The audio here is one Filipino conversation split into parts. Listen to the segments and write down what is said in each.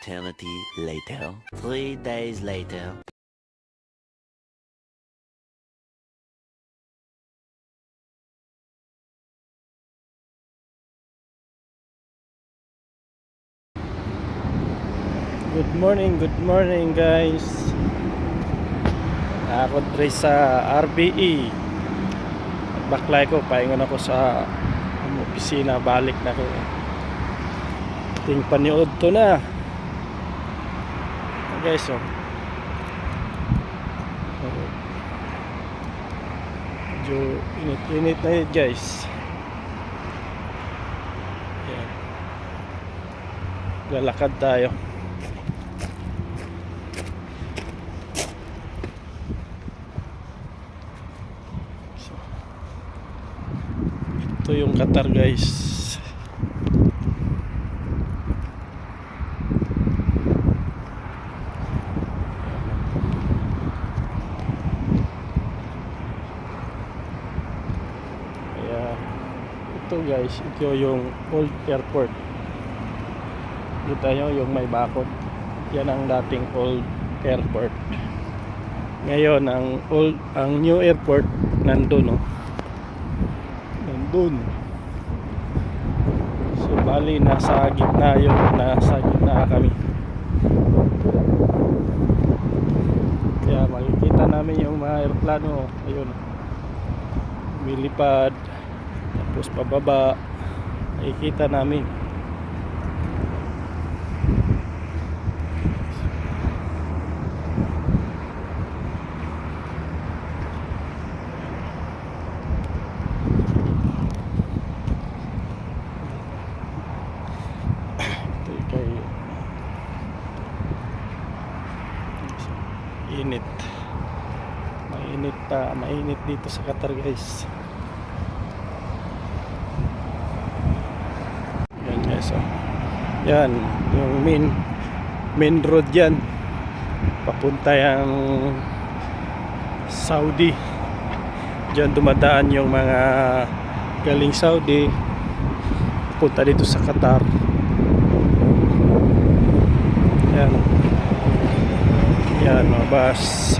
eternity later. 3 days later. Good morning guys. Ako dre sa RBE. Baklay ko, paingon ako sa opisina, balik na ko. Ting paniod to na. Guys, oh. Medyo init na yun guys. Yan. Lalakad tayo. Ito yung Qatar guys. Kaya ito guys, ito yung old airport. Kita nyo yung may bakod. Yan ang dating old airport. Ngayon ang new airport nandun, oh. Nandun. So bali nasa gitna kami. Kaya makikita namin yung mga aeroplano, ayun, lumilipad, tapos pababa, makikita namin. Init. Mainit dito sa Qatar guys. Yan guys, oh. Yan yung main road yan. Papunta yung Saudi. Diyan dumadaan yung mga galing Saudi punta dito sa Qatar. Yan. Yan, mga bus.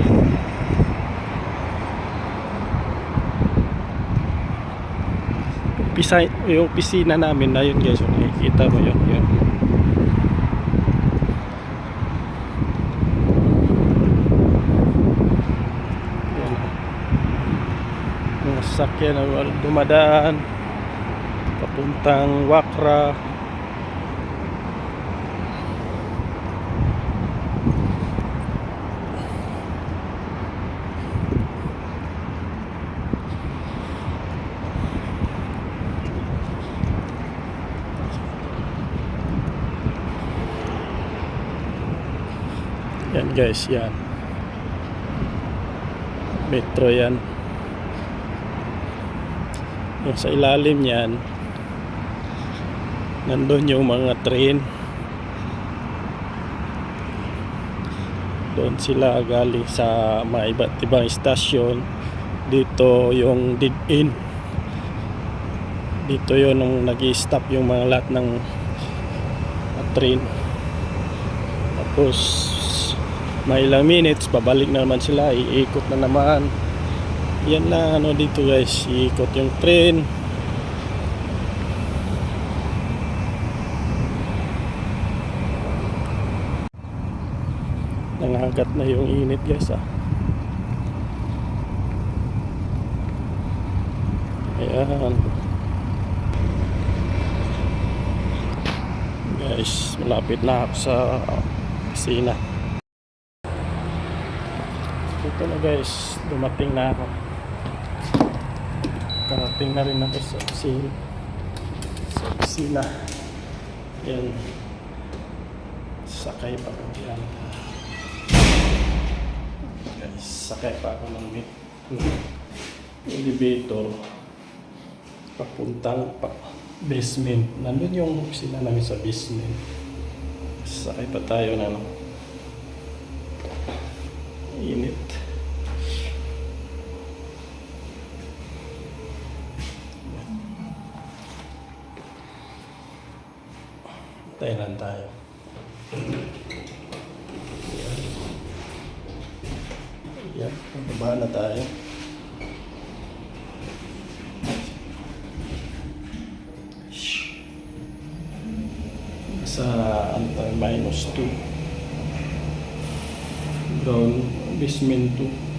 Yung opisina namin na yun guys, nakikita mo yun. Yan. Yan. Mga sasakyan na dumadaan papuntang Wakra. Yan guys, yan. Metro yan. Yung sa ilalim yan, nandun yung mga train. Doon sila galing sa mga iba't ibang istasyon. Dito yung dead-end. Dito yun nung nag-i-stop yung mga lahat ng train. Tapos may ilang minutes, babalik na naman sila, iikot na naman. Yan na ano dito guys, iikot yung train. Nangagat na yung init guys, ah. Ayan guys, malapit na ako sa opisina. Ito na guys, dumating na ako. Karating na rin ako sa opisina. Yan. Sakay pa ako. Yan. Guys, sakay pa ako ng elevator papuntang basement. Nandun yung opisina namin sa basement. Sakay pa tayo na ano. Init. Thailand tayo. Yan, pababa na tayo. Sa ano tayo, -2. Ground basement 2.